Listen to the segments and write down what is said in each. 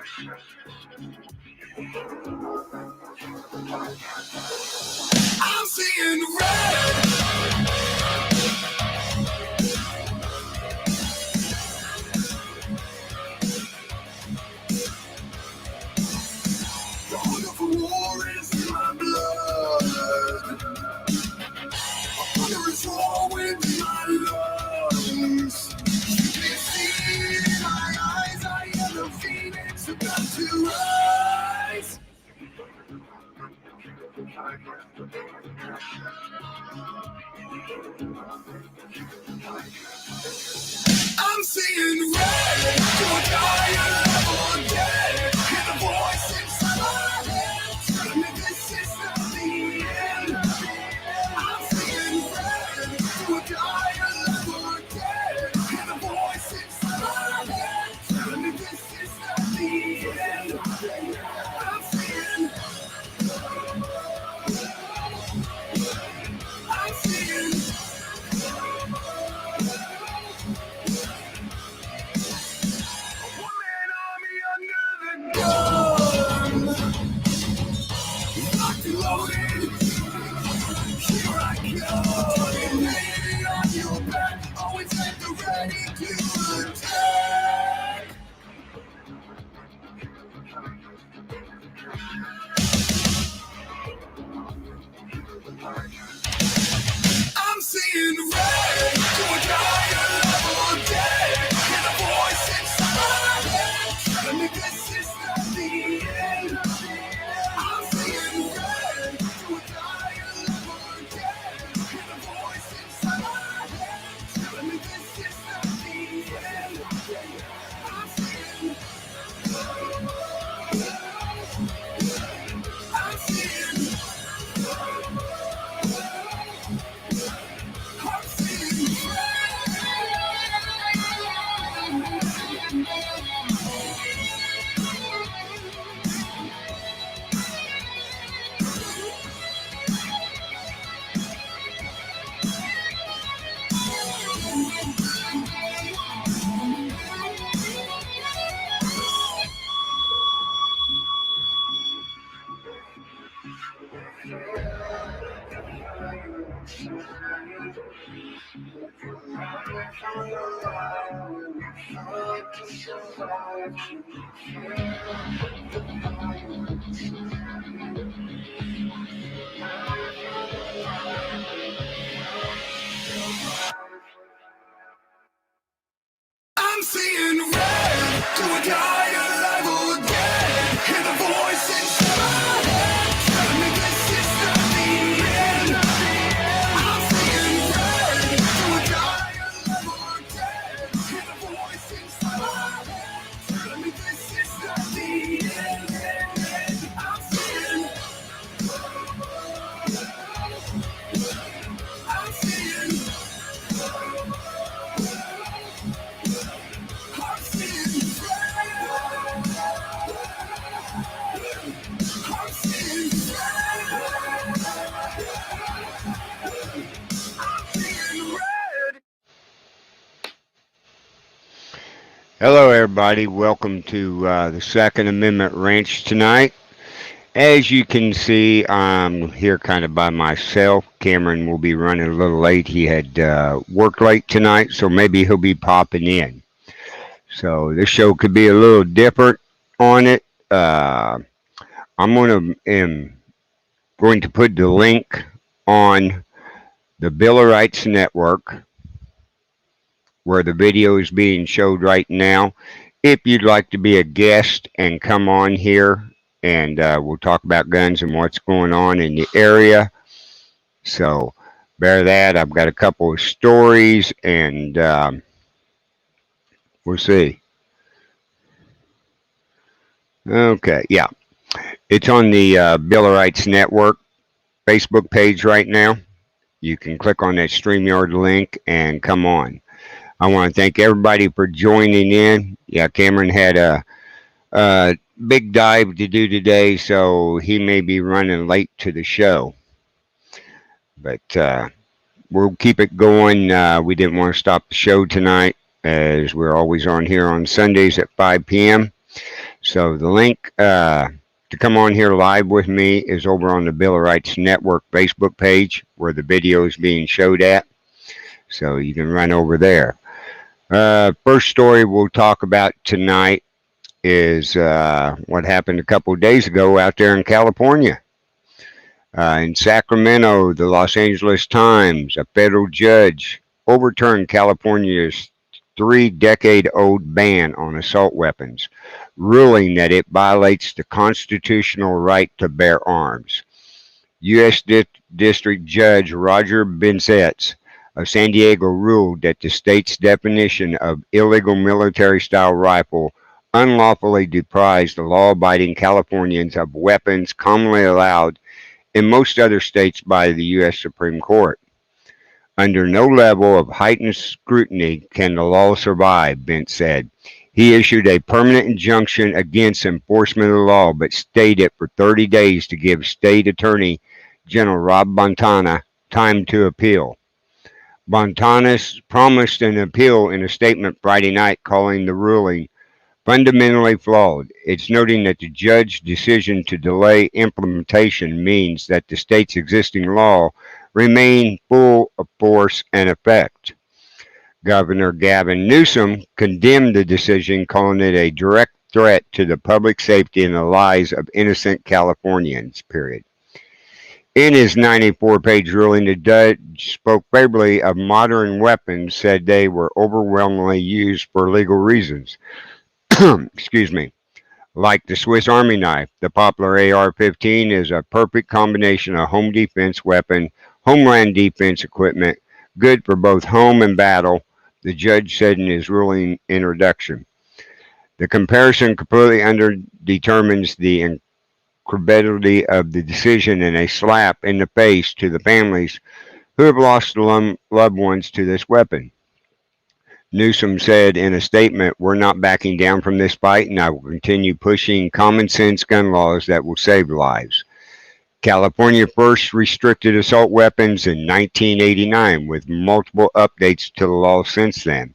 I'm seeing red. The hunger for war is in my blood. Hunger is war with my lungs. You can see it in my eyes. I am the phoenix about to rise. I'm seeing red to a higher level again. Hear the voice inside my head telling me this is not the end. I'm seeing red to a higher level again. Hear the voice inside my head telling me this is not the end. I'm seeing. One-man army under the gun. Locked and loaded. Here I come. Lady on your back. Always at the ready to attack. I'm seeing red to a higher level again. Hear the voice inside my head telling me this is not the end. I'm seeing red to a higher level again. Hear the voice inside my head telling me this is not the end. I'm seeing. I'm seeing. I'm seeing red to a higher level again. Hear the voice inside my head telling me this is not the end. I'm seeing red to a higher level again. Hear the voice inside my head telling me this is not the end. I'm seeing. I'm seeing. Hello, everybody. Welcome to the Second Amendment Ranch tonight. As you can see, I'm here kind of by myself. Cameron will be running a little late. He had worked late tonight, so maybe he'll be popping in. So this show could be a little different on it. I'm am going to put the link on the Bill of Rights Network, where the video is being showed right now. If you'd like to be a guest and come on here, and we'll talk about guns and what's going on in the area. So bear that. I've got a couple of stories, and we'll see. Okay, yeah. It's on the Bill of Rights Network Facebook page right now. You can click on that StreamYard link and come on. I want to thank everybody for joining in. Yeah, Cameron had a big dive to do today, so he may be running late to the show. But we'll keep it going. We didn't want to stop the show tonight, as we're always on here on Sundays at 5 p.m. So the link to come on here live with me is over on the Bill of Rights Network Facebook page where the video is being showed at. So you can run over there. First story we'll talk about tonight is what happened a couple of days ago out there in California. In Sacramento, the Los Angeles Times, a federal judge overturned California's 3 decade old ban on assault weapons, ruling that it violates the constitutional right to bear arms. U.S. District Judge Roger Bensetz of San Diego ruled that the state's definition of illegal military style rifle unlawfully deprives the law abiding Californians of weapons commonly allowed in most other states by the U.S. Supreme Court. Under no level of heightened scrutiny can the law survive, Bent said. He issued a permanent injunction against enforcement of the law, but stayed it for 30 days to give State Attorney General Rob Bontana time to appeal. Bontana promised an appeal in a statement Friday night, calling the ruling fundamentally flawed. It's noting that the judge's decision to delay implementation means that the state's existing law remain full of force and effect. Governor Gavin Newsom condemned the decision, calling it a direct threat to the public safety and the lives of innocent Californians, period. In his 94-page ruling, the judge spoke favorably of modern weapons, said they were overwhelmingly used for legal reasons. Excuse me. Like the Swiss Army knife, the popular AR-15 is a perfect combination of home defense weapon, homeland defense equipment, good for both home and battle, the judge said in his ruling introduction. The comparison completely underdetermines the credibility of the decision and a slap in the face to the families who have lost loved ones to this weapon. Newsom said in a statement, "We're not backing down from this fight, and I will continue pushing common sense gun laws that will save lives." California first restricted assault weapons in 1989, with multiple updates to the law since then.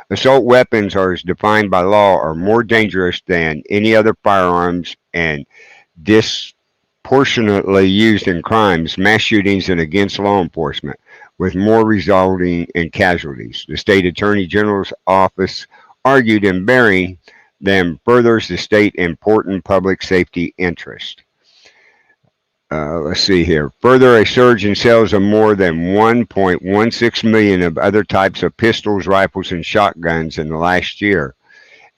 Assault weapons, are as defined by law, are more dangerous than any other firearms and disproportionately used in crimes, mass shootings, and against law enforcement, with more resulting in casualties. The state attorney general's office argued in bearing them furthers the state important public safety interest. Let's see here. Further, a surge in sales of more than 1.16 million of other types of pistols, rifles, and shotguns in the last year,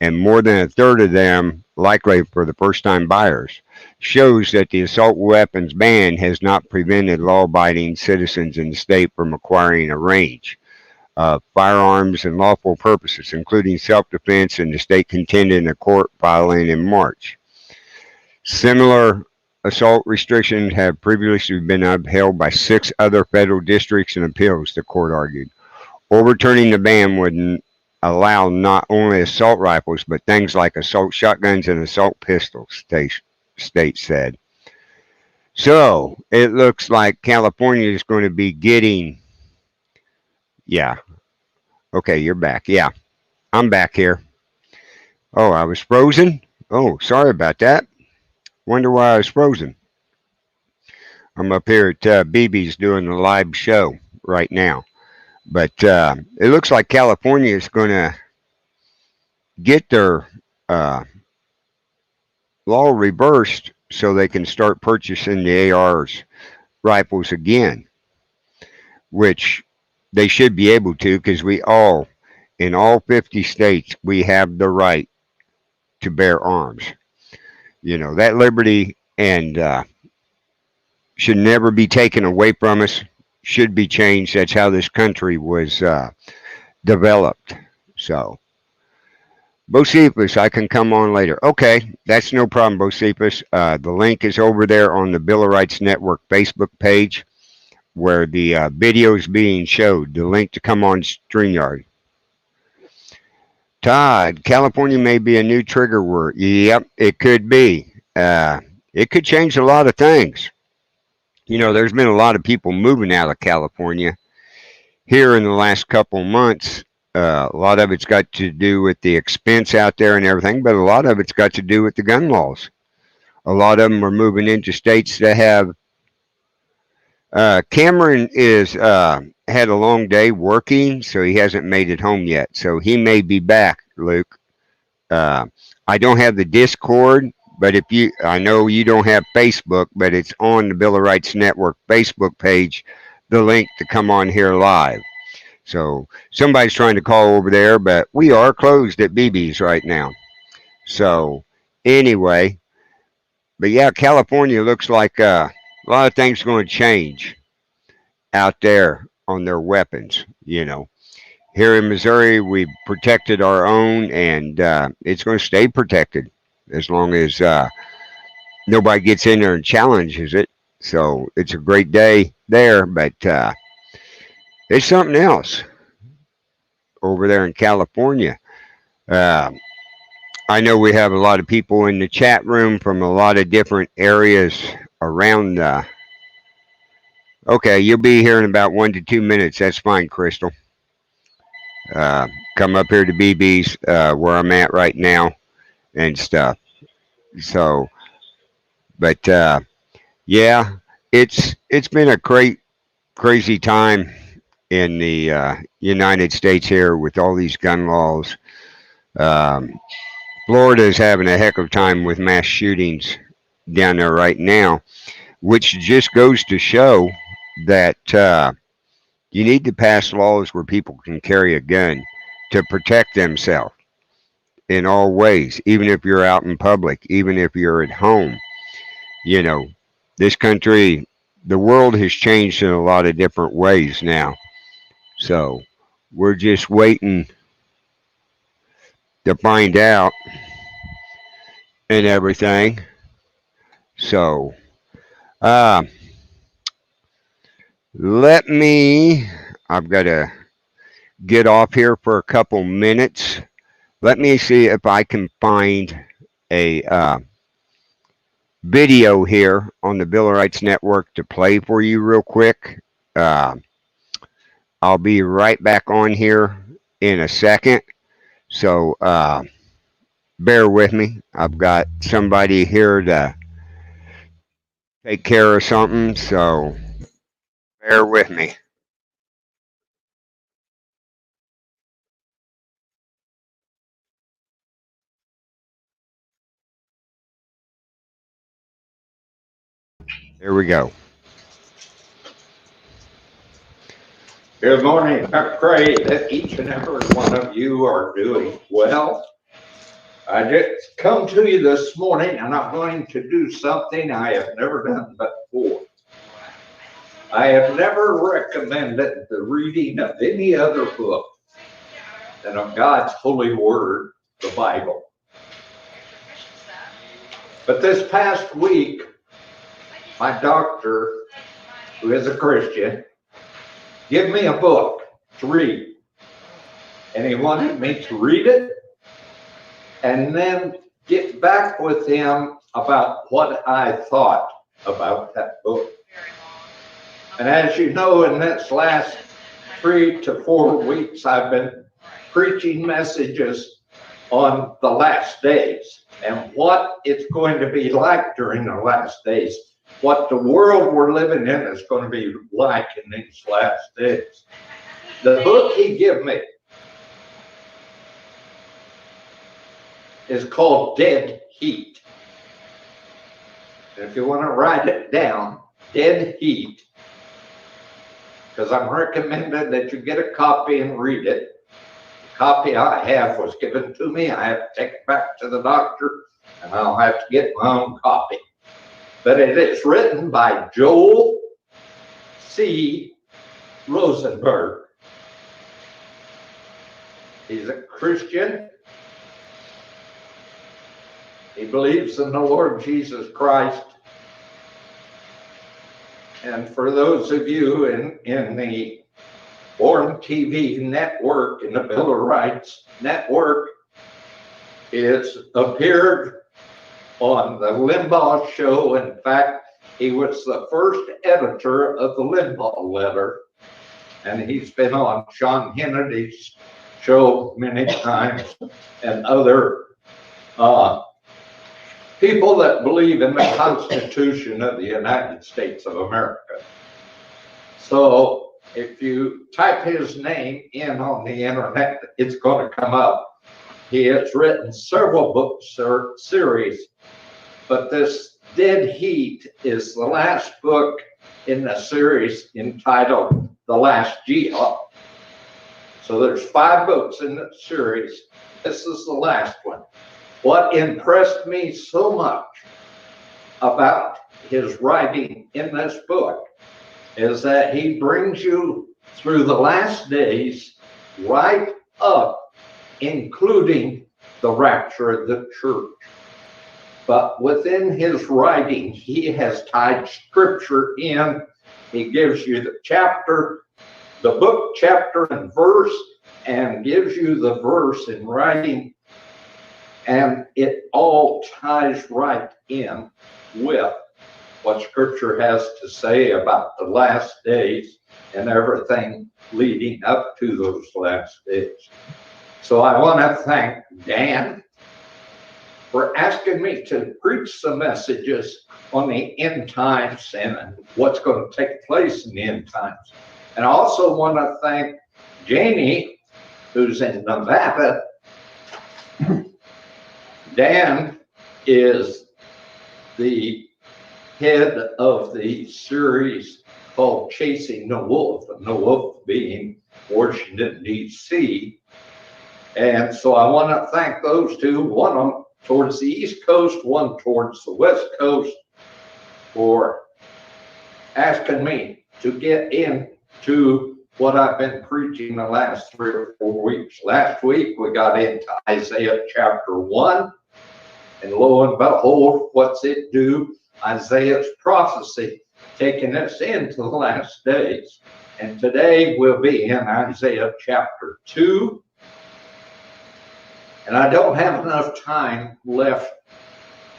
and more than a third of them likely for the first-time buyers, shows that the assault weapons ban has not prevented law-abiding citizens in the state from acquiring a range of firearms and lawful purposes, including self-defense, and the state contended in a court filing in March. Similar assault restrictions have previously been upheld by 6 other federal districts and appeals, the court argued. Overturning the ban would allow not only assault rifles, but things like assault shotguns and assault pistols, state said. So it looks like California is going to be getting, yeah, okay, you're back. Yeah, I'm back here. Oh, I was frozen? Oh, sorry about that. Wonder why I was frozen. I'm up here at BB's doing the live show right now. But it looks like California is going to get their law reversed so they can start purchasing the ARs rifles again, which they should be able to, because in all 50 states, we have the right to bear arms. You know, that liberty and should never be taken away from us, should be changed. That's how this country was developed. So, Bocephus, I can come on later. Okay, that's no problem, Bocephus. The link is over there on the Bill of Rights Network Facebook page where the video is being showed. The link to come on StreamYard. Todd, California may be a new trigger word. Yep, it could be. It could change a lot of things. You know, there's been a lot of people moving out of California here in the last couple months A lot of it's got to do with the expense out there and everything, but a lot of it's got to do with the gun laws. A lot of them are moving into states that have. Cameron is had a long day working, so he hasn't made it home yet. So he may be back, Luke. Uh, I don't have the Discord, but if you, I know you don't have Facebook, but it's on the Bill of Rights Network Facebook page, the link to come on here live. So somebody's trying to call over there, but we are closed at BB's right now. So anyway, but yeah, California looks like a lot of things are going to change out there on their weapons. Here in Missouri, we protected our own, and it's going to stay protected as long as nobody gets in there and challenges it. So it's a great day there, but it's something else over there in California. Uh, I know we have a lot of people in the chat room from a lot of different areas around. Okay, you'll be here in about 1 to 2 minutes. That's fine, Crystal. Uh, Come up here to BB's where I'm at right now and stuff. So, but yeah, it's been a great crazy time in the United States here with all these gun laws. Um, Florida is having a heck of a time with mass shootings down there right now, which just goes to show that you need to pass laws where people can carry a gun to protect themselves in all ways, even if you're out in public, even if you're at home. You know, this country, the world has changed in a lot of different ways now. So we're just waiting to find out and everything. So uh, let me, I've got to get off here for a couple minutes. Let me see if I can find a video here on the Bill of Rights Network to play for you real quick. Uh, I'll be right back on here in a second. So bear with me. I've got somebody here to take care of something. So bear with me. Here we go. Good morning. I pray that each and every one of you are doing well. I just come to you this morning and I'm going to do something I have never done before. I have never recommended the reading of any other book than of God's holy word, the Bible. But this past week, my doctor, who is a Christian, gave me a book to read. And he wanted me to read it and then get back with him about what I thought about that book. And as you know, in this last 3 to 4 weeks, I've been preaching messages on the last days and what it's going to be like during the last days, what the world we're living in is going to be like in these last days. The book he gave me is called Dead Heat. And if you want to write it down, Dead Heat, because I'm recommended that you get a copy and read it. The copy I have was given to me. I have to take it back to the doctor, and I'll have to get my own copy. But it is written by Joel C. Rosenberg. He's a Christian. He believes in the Lord Jesus Christ. And for those of you in the Born TV network, in the Bill of Rights network, it's appeared on the Limbaugh show. In fact, he was the first editor of the Limbaugh letter. And he's been on Sean Hannity's show many times, and other people that believe in the Constitution of the United States of America. So if you type his name in on the internet, it's going to come up. He has written several books or series, but this Dead Heat is the last book in the series entitled The Last Jihad. So there's 5 books in the series. This is the last one. What impressed me so much about his writing in this book is that he brings you through the last days right up, including the rapture of the church. But within his writing, he has tied scripture in. He gives you the chapter, the book, chapter, and verse, and gives you the verse in writing. And it all ties right in with what scripture has to say about the last days and everything leading up to those last days. So I want to thank Dan for asking me to preach some messages on the end times and what's going to take place in the end times. And I also want to thank Janie, who's in Nevada. Dan is the head of the series called Chasing the Wolf, and the wolf being Washington, D.C. And so I want to thank those two, one towards the East Coast, one towards the West Coast, for asking me to get into what I've been preaching the last 3 or 4 weeks. Last week, we got into Isaiah chapter 1, and lo and behold, what's it do? Isaiah's prophecy taking us into the last days. And today we'll be in Isaiah chapter 2. And I don't have enough time left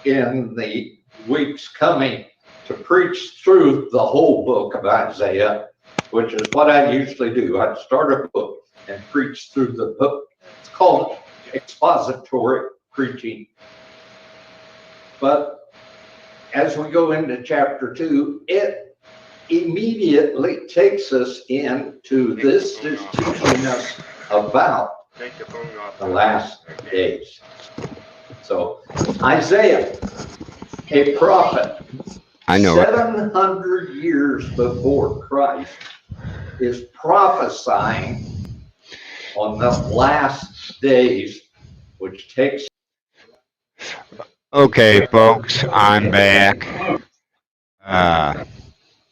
in the weeks coming to preach through the whole book of Isaiah, which is what I usually do. I'd start a book and preach through the book. It's called expository preaching. But as we go into chapter 2, it immediately takes us into this is teaching us about the last days. So Isaiah, a prophet, I know 700 years before Christ, is prophesying on the last days, which takes. Okay, folks, I'm back.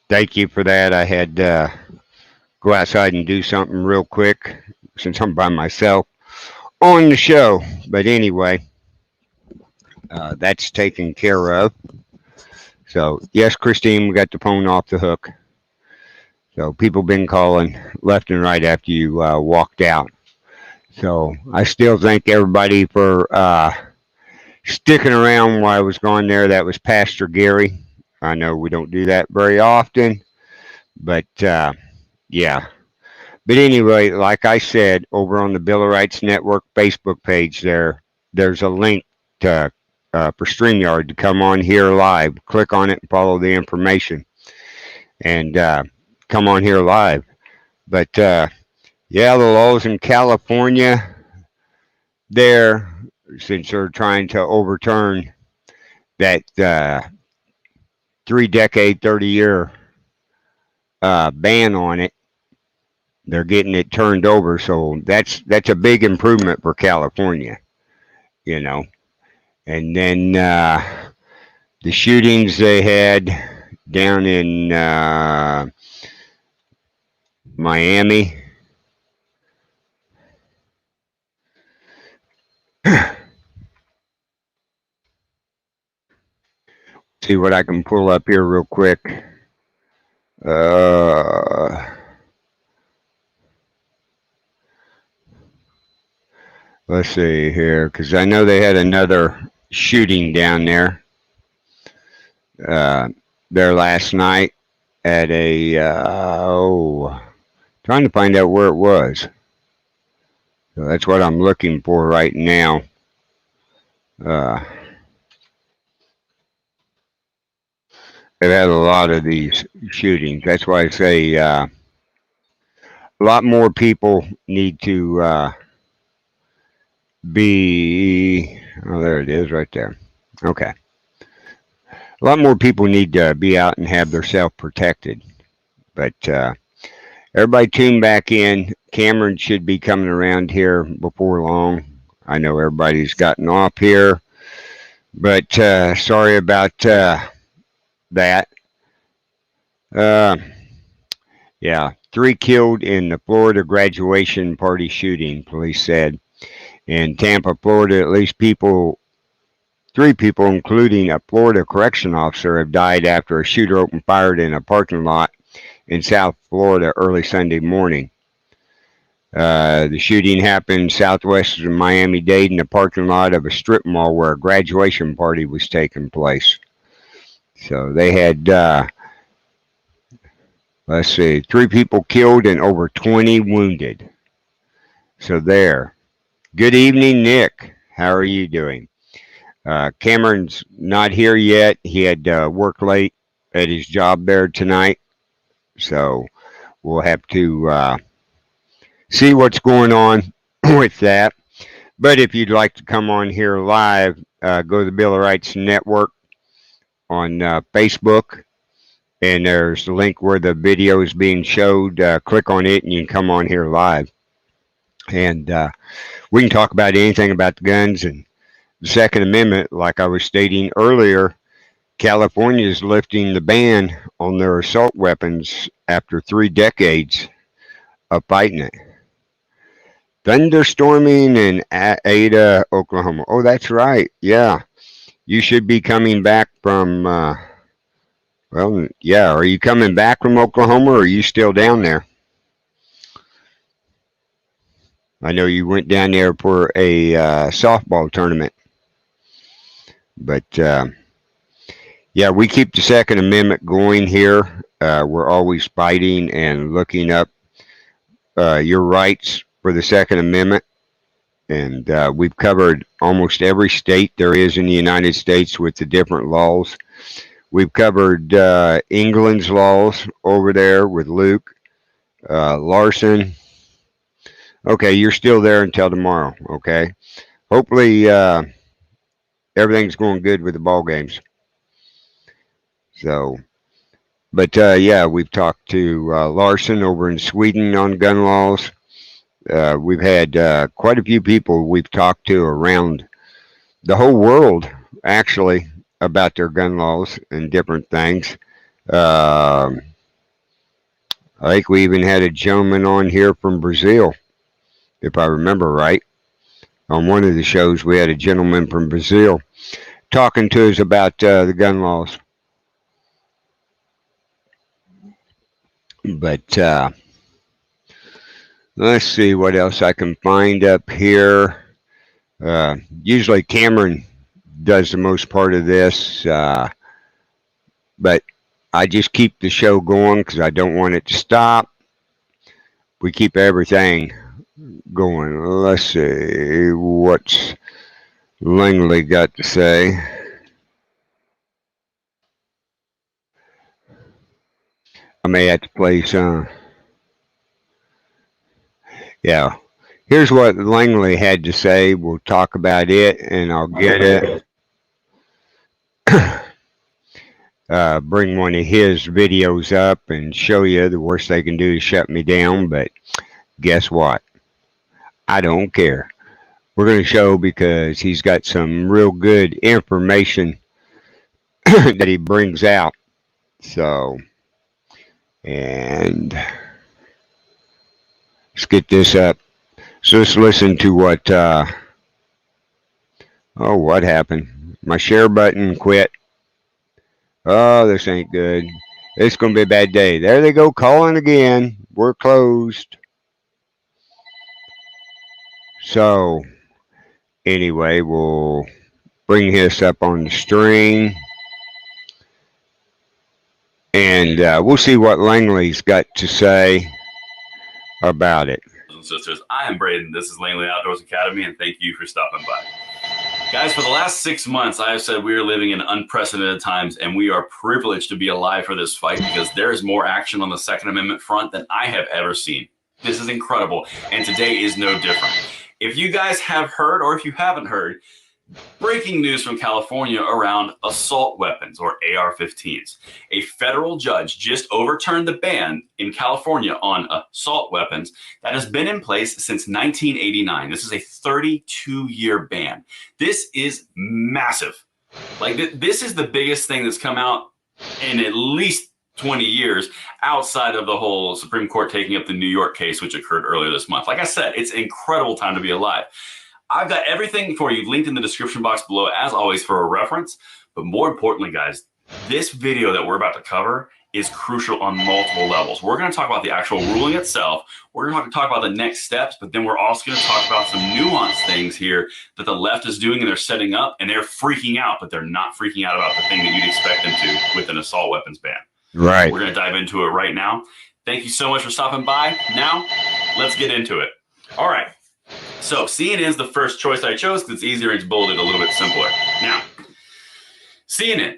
Thank you for that. I had to go outside and do something real quick since I'm by myself on the show. But anyway, that's taken care of. So, yes, Christine, we got the phone off the hook. So, people been calling left and right after you walked out. So, I still thank everybody for sticking around while I was gone there. That was Pastor Gary. I know we don't do that very often, but yeah. But anyway, like I said, over on the Bill of Rights Network Facebook page, there's a link to for StreamYard to come on here live. Click on it and follow the information, and come on here live. But yeah, the laws in California there, since they're trying to overturn that 3-decade, 30-year ban on it, they're getting it turned over. So that's a big improvement for California, you know. And then the shootings they had down in Miami. See what I can pull up here real quick. Let's see here, because I know they had another shooting down there last night at a trying to find out where it was. So that's what I'm looking for right now. Uh, they've had a lot of these shootings. That's why I say a lot more people need to be. Oh, there it is right there. Okay. A lot more people need to be out and have themselves protected. But everybody tune back in. Cameron should be coming around here before long. I know everybody's gotten off here, but sorry about that. Uh, yeah, 3 killed in the Florida graduation party shooting, police said. In Tampa, Florida, at least 3 people, including a Florida correction officer, have died after a shooter opened fire in a parking lot in South Florida early Sunday morning. The shooting happened southwest of Miami-Dade in the parking lot of a strip mall where a graduation party was taking place. So they had, let's see, 3 people killed and over 20 wounded. So there. Good evening, Nick. How are you doing? Cameron's not here yet. He had work late at his job there tonight. So we'll have to see what's going on with that. But if you'd like to come on here live, go to the Bill of Rights Network on Facebook, and there's the link where the video is being showed. Click on it, and you can come on here live. And we can talk about anything about the guns and the Second Amendment. Like I was stating earlier, California is lifting the ban on their assault weapons after 3 decades of fighting it. Thunderstorming in Ada, Oklahoma. Oh, that's right. Yeah. You should be coming back from, well, yeah. Are you coming back from Oklahoma or are you still down there? I know you went down there for a softball tournament. But, yeah, we keep the Second Amendment going here. We're always fighting and looking up your rights for the Second Amendment. And we've covered almost every state there is in the United States with the different laws. We've covered England's laws over there with Luke Larson. Okay, you're still there until tomorrow. Okay, hopefully everything's going good with the ball games. So, but yeah, we've talked to Larson over in Sweden on gun laws. We've had quite a few people we've talked to around the whole world, actually, about their gun laws and different things. Um I think we even had a gentleman on here from Brazil, if I remember right. On one of the shows, we had a gentleman from Brazil talking to us about the gun laws. But let's see what else I can find up here. Usually Cameron does the most part of this, but I just keep the show going because I don't want it to stop. We keep everything going. Let's see what's Langley got to say. I may have to play some. Yeah. Here's what Langley had to say. We'll talk about it, and I'll get it. Bring one of his videos up and show you. The worst they can do is shut me down, but guess what? I don't care. We're going to show because he's got some real good information that he brings out. So, and let's get this up. So let's listen to what, oh, what happened? My share button quit. Oh, this ain't good. It's going to be a bad day. There they go calling again. We're closed. So, anyway, we'll bring this up on the string. And we'll see what Langley's got to say about it. and sisters. I am Braden. This is Langley Outdoors Academy, and thank you for stopping by. Guys, for the last 6 months, I have said we are living in unprecedented times, and we are privileged to be alive for this fight because there is more action on the Second Amendment front than I have ever seen. This is incredible, and today is no different. If you guys have heard, or if you haven't heard, breaking news from California around assault weapons, or AR-15s. A federal judge just overturned the ban in California on assault weapons that has been in place since 1989. This is a 32-year ban. This is massive. Like, this is the biggest thing that's come out in at least 20 years outside of the whole Supreme Court taking up the New York case, which occurred earlier this month. Like I said, it's an incredible time to be alive. I've got everything for you linked in the description box below, as always, for a reference. But more importantly, guys, this video that we're about to cover is crucial on multiple levels. We're going to talk about the actual ruling itself. We're going to talk about the next steps, but then we're also going to talk about some nuanced things here that the left is doing and they're setting up, and they're freaking out, but they're not freaking out about the thing that you'd expect them to with an assault weapons ban. Right. We're going to dive into it right now. Thank you so much for stopping by. Now, let's get into it. All right. So CNN is the first choice I chose because it's easier and it's bolded, a little bit simpler. Now, CNN.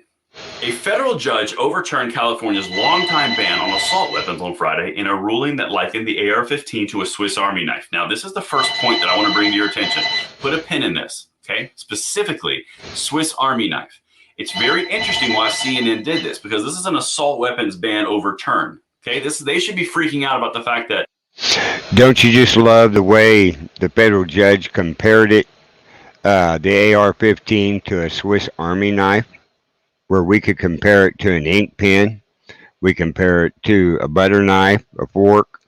A federal judge overturned California's longtime ban on assault weapons on Friday in a ruling that likened the AR-15 to a Swiss Army knife. Now, this is the first point that I want to bring to your attention. Put a pin in this, okay? Specifically, Swiss Army knife. It's very interesting why CNN did this, because this is an assault weapons ban overturned, okay? They should be freaking out about the fact that. Don't you just love the way the federal judge compared it, the AR-15 to a Swiss Army knife, where we could compare it to an ink pen, we compare it to a butter knife, a fork,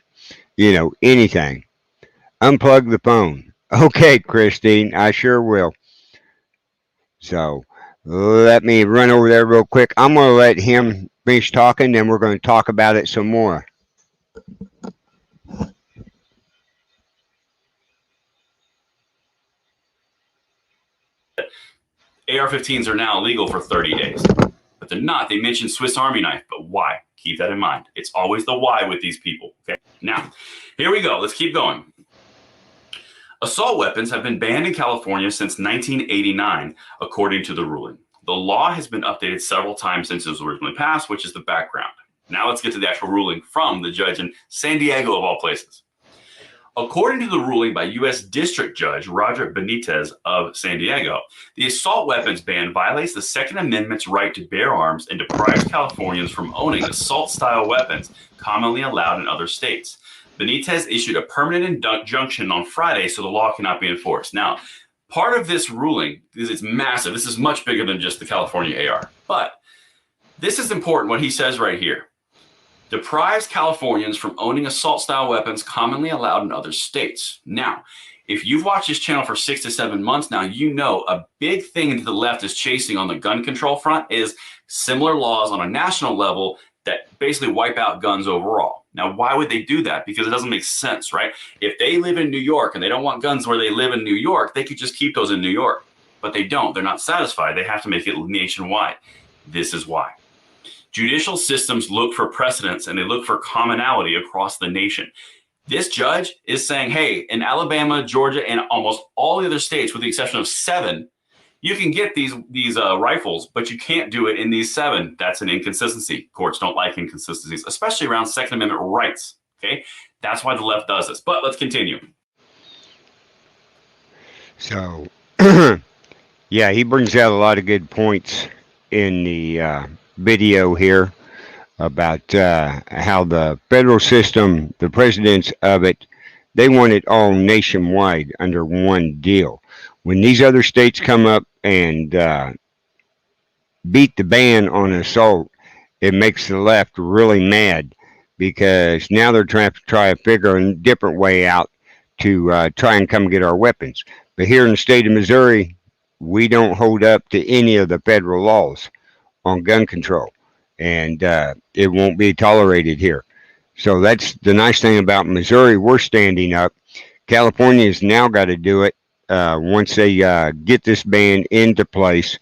anything. Unplug the phone. Okay, Christine, I sure will. So let me run over there real quick. I'm going to let him finish talking, then we're going to talk about it some more. AR-15s are now illegal for 30 days, but they're not. They mentioned Swiss Army knife, but why? Keep that in mind. It's always the why with these people. Okay. Now, here we go. Let's keep going. Assault weapons have been banned in California since 1989, according to the ruling. The law has been updated several times since it was originally passed, which is the background. Now let's get to the actual ruling from the judge in San Diego, of all places. According to the ruling by U.S. District Judge Roger Benitez of San Diego, the assault weapons ban violates the Second Amendment's right to bear arms and deprives Californians from owning assault-style weapons commonly allowed in other states. Benitez issued a permanent injunction on Friday, so the law cannot be enforced. Now, part of this ruling, because it's massive, this is much bigger than just the California AR, but this is important, what he says right here. Deprives Californians from owning assault-style weapons commonly allowed in other states. Now, if you've watched this channel for 6 to 7 months now, you know a big thing that the left is chasing on the gun control front is similar laws on a national level that basically wipe out guns overall. Now, why would they do that? Because it doesn't make sense, right? If they live in New York and they don't want guns where they live in New York, they could just keep those in New York. But they don't. They're not satisfied. They have to make it nationwide. This is why. Judicial systems look for precedents and they look for commonality across the nation. This judge is saying, hey, in Alabama, Georgia, and almost all the other states, with the exception of 7, you can get these rifles, but you can't do it in these 7. That's an inconsistency. Courts don't like inconsistencies, especially around Second Amendment rights. Okay, that's why the left does this. But let's continue. So, yeah, he brings out a lot of good points in the video here about how the federal system, the presidents of it, they want it all nationwide under one deal. When these other states come up and beat the ban on assault, it makes the left really mad because now they're trying to figure a different way out to try and come get our weapons. But here in the state of Missouri, we don't hold up to any of the federal laws on gun control, and it won't be tolerated here. So that's the nice thing about Missouri. We're standing up. California's now got to do it once they get this ban into place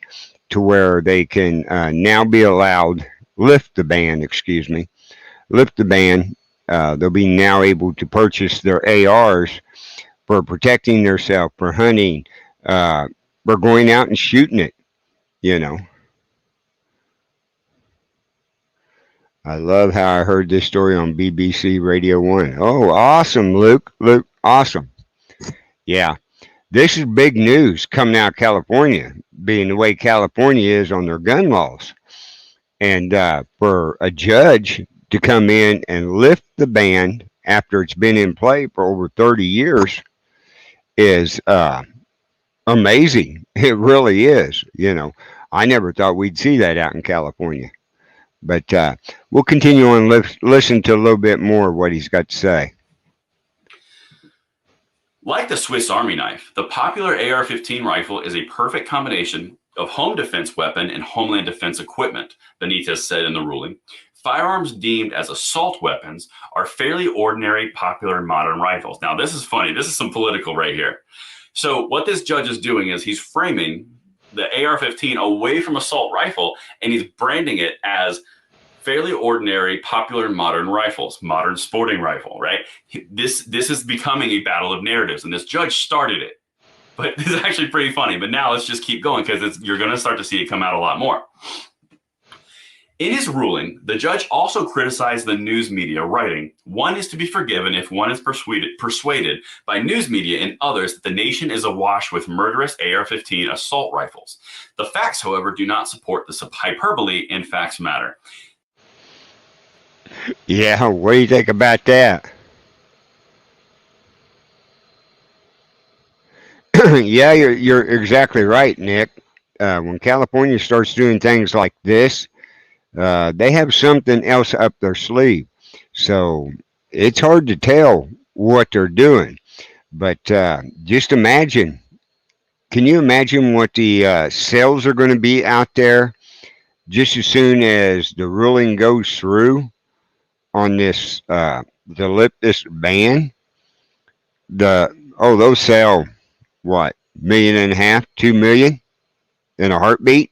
to where they can now be allowed, lift the ban They'll be now able to purchase their ARs for protecting themselves, for hunting, uh, for going out and shooting it. You know, I love how I heard this story on BBC Radio 1. Oh, awesome, Luke. Luke, awesome. Yeah, this is big news coming out of California, being the way California is on their gun laws. And for a judge to come in and lift the ban after it's been in play for over 30 years is amazing. It really is. I never thought we'd see that out in California. But we'll continue on listen to a little bit more of what he's got to say. Like the Swiss Army knife, the popular AR-15 rifle is a perfect combination of home defense weapon and homeland defense equipment, Benitez said in the ruling. Firearms deemed as assault weapons are fairly ordinary, popular modern rifles. Now, this is funny. This is some political right here. So what this judge is doing is he's framing the AR-15 away from assault rifle, and he's branding it as fairly ordinary, popular modern rifles, modern sporting rifle, right? This is becoming a battle of narratives, and this judge started it. But this is actually pretty funny. But now let's just keep going because you're going to start to see it come out a lot more. In his ruling, the judge also criticized the news media, writing, "One is to be forgiven if one is persuaded by news media and others that the nation is awash with murderous AR-15 assault rifles. The facts, however, do not support this hyperbole, and facts matter." Yeah, what do you think about that? Yeah, you're exactly right, Nick. When California starts doing things like this, they have something else up their sleeve. So it's hard to tell what they're doing. But just imagine. Can you imagine what the sales are going to be out there just as soon as the ruling goes through on this to lift this ban? Those sell what, million and a half, 2 million in a heartbeat?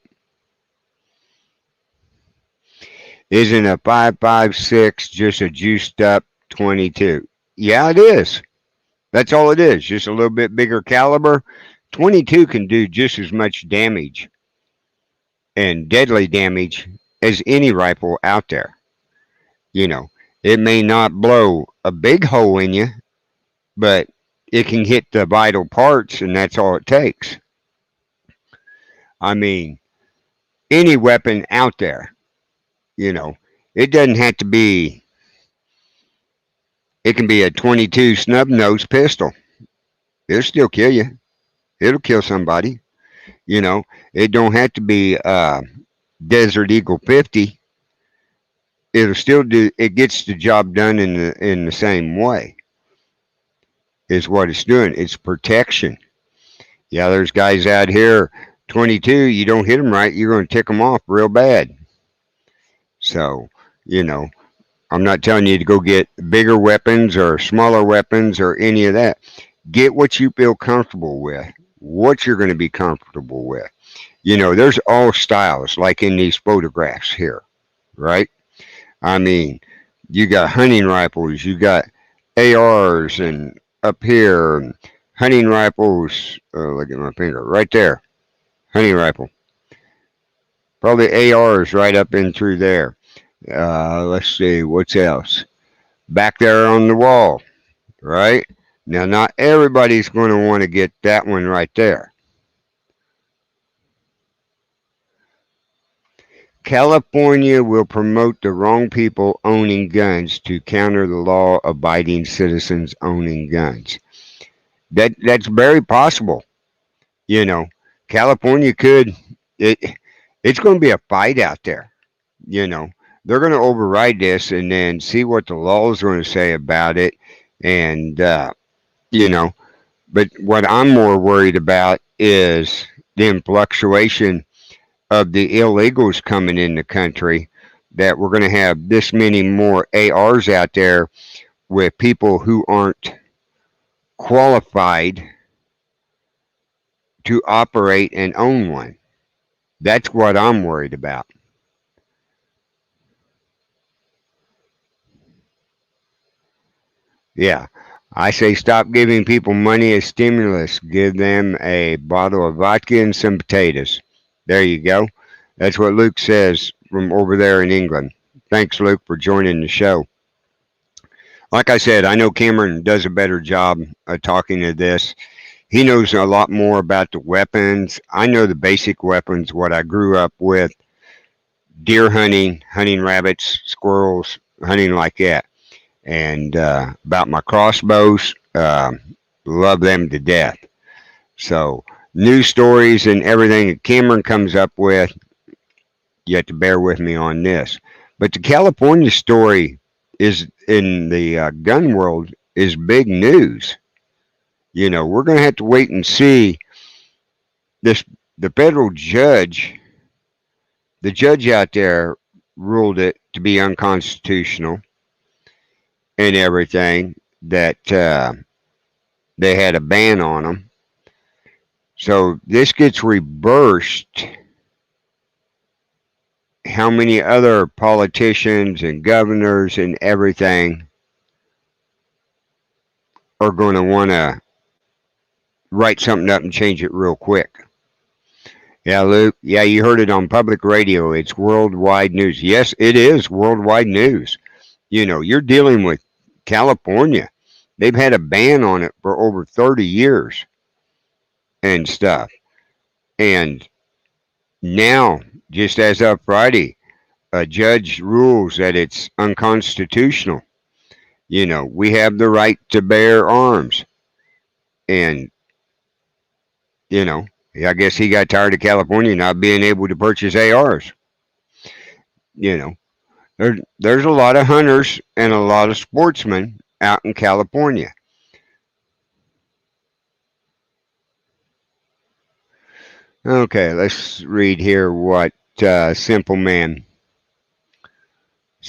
Isn't a 5.56 just a juiced up 22? Yeah, it is. That's all it is. Just a little bit bigger caliber. 22 can do just as much damage and deadly damage as any rifle out there. You know, it may not blow a big hole in you, but it can hit the vital parts, and that's all it takes. I mean, any weapon out there, you know, it doesn't have to be, it can be a 22 snub nose pistol. It'll still kill you. It'll kill somebody. You know, it don't have to be Desert Eagle 50. It'll still do. It gets the job done in the same way. Is what it's doing. It's protection. Yeah, there's guys out here. 22. You don't hit them right, you're going to tick them off real bad. So, you know, I'm not telling you to go get bigger weapons or smaller weapons or any of that. Get what you feel comfortable with. What you're going to be comfortable with. You know, there's all styles, like in these photographs here, right? I mean, you got hunting rifles, you got ARs, and up here, and hunting rifles. Look at my finger right there, hunting rifle. Probably ARs right up in through there. Let's see, what's else? Back there on the wall, right? Now, not everybody's going to want to get that one right there. California will promote the wrong people owning guns to counter the law-abiding citizens owning guns. That's very possible. You know, California could. It it's going to be a fight out there. You know, they're going to override this and then see what the law is going to say about it. And you know, but what I'm more worried about is the fluctuation of the illegals coming in the country, that we're going to have this many more ARs out there with people who aren't qualified to operate and own one. That's what I'm worried about. Yeah. I say stop giving people money as stimulus. Give them a bottle of vodka and some potatoes. There you go. That's what Luke says from over there in England. Thanks, Luke, for joining the show. Like I said, I know Cameron does a better job of talking to this. He knows a lot more about the weapons. I know the basic weapons, what I grew up with: deer hunting, hunting rabbits, squirrels, hunting like that. And about my crossbows, love them to death. So, news stories and everything that Cameron comes up with, you have to bear with me on this. But the California story is in the gun world is big news. You know, we're going to have to wait and see this. The federal judge, the judge out there, ruled it to be unconstitutional and everything. That they had a ban on them. So this gets reversed. How many other politicians and governors and everything are going to want to write something up and change it real quick? Yeah, Luke. Yeah, you heard it on public radio. It's worldwide news. Yes, it is worldwide news. You know, you're dealing with California. They've had a ban on it for over 30 years and stuff. And now, just as of Friday, a judge rules that it's unconstitutional. You know, we have the right to bear arms. And, you know, I guess he got tired of California not being able to purchase ARs. You know, there's a lot of hunters and a lot of sportsmen out in California. Okay, let's read here what Simple Man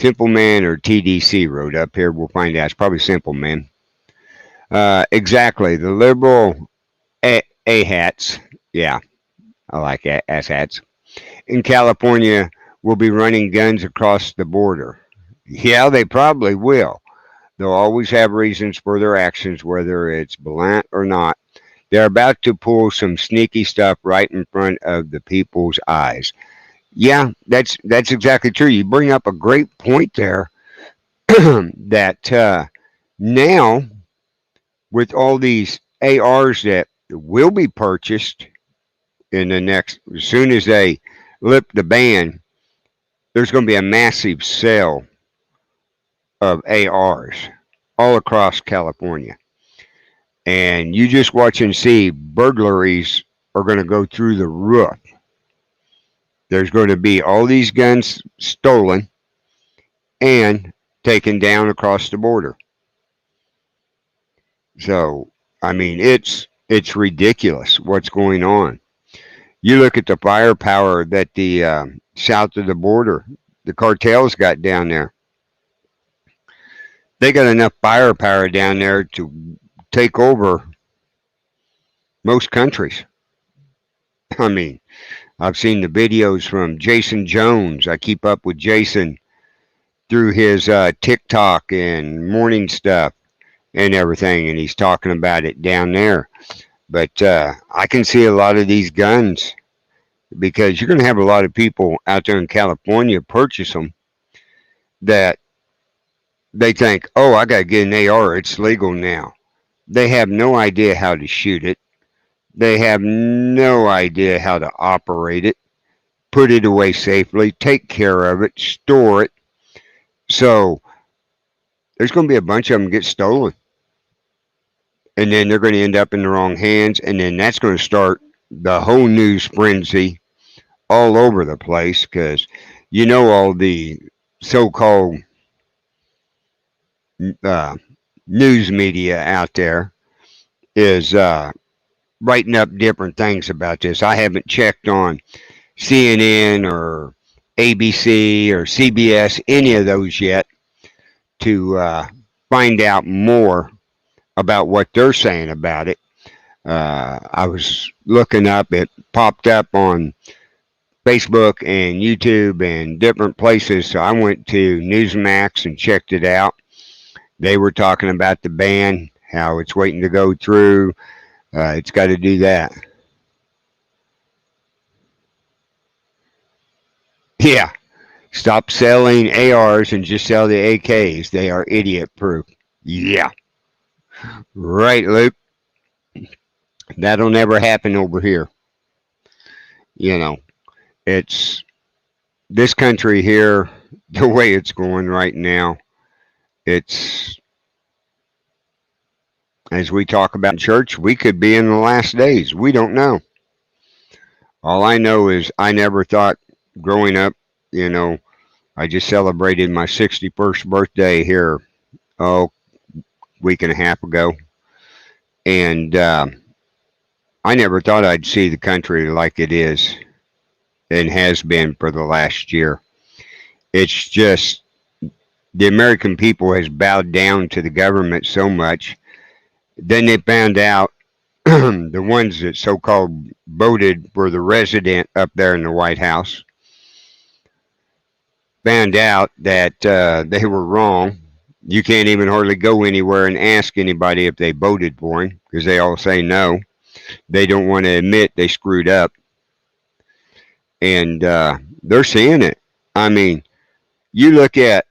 or TDC wrote up here. We'll find out. It's probably Simple Man. Exactly. The liberal A-hats. Yeah, I like ass hats. In California will be running guns across the border. Yeah, they probably will. They'll always have reasons for their actions, whether it's blatant or not. They're about to pull some sneaky stuff right in front of the people's eyes. Yeah, that's exactly true. You bring up a great point there. That now with all these ARs that will be purchased in the next, as soon as they lift the ban, there's going to be a massive sale of ARs all across California. And you just watch and see burglaries are going to go through the roof. There's going to be all these guns stolen and taken down across the border. So, I mean, it's ridiculous what's going on. You look at the firepower that the south of the border, the cartels got down there. They got enough firepower down there to take over most countries. I mean, I've seen the videos from Jason Jones. I keep up with Jason through his TikTok and morning stuff and everything, and he's talking about it down there. But I can see a lot of these guns because you're going to have a lot of people out there in California purchase them that they think, oh, I got to get an AR. It's legal now. They have no idea how to shoot it. They have no idea how to operate it, put it away safely, take care of it, store it. So there's going to be a bunch of them get stolen. And then they're going to end up in the wrong hands. And then that's going to start the whole news frenzy all over the place because you know all the so-called uh, news media out there is writing up different things about this. I haven't checked on CNN or ABC or CBS, any of those yet, to find out more about what they're saying about it. I was looking up, it popped up on Facebook and YouTube and different places, so I went to Newsmax and checked it out. They were talking about the ban, how it's waiting to go through. It's got to do that. Yeah. Stop selling ARs and just sell the AKs. They are idiot proof. Yeah. Right, Luke. That'll never happen over here. You know, it's this country here, the way it's going right now. It's, as we talk about in church, we could be in the last days. We don't know. All I know is I never thought growing up, you know, I just celebrated my 61st birthday here, oh, week and a half ago. And I never thought I'd see the country like it is and has been for the last year. It's just the American people has bowed down to the government so much. Then they found out the ones that so-called voted for the resident up there in the White House found out that they were wrong. You can't even hardly go anywhere and ask anybody if they voted for him because they all say no. They don't want to admit they screwed up. And they're seeing it. I mean, you look at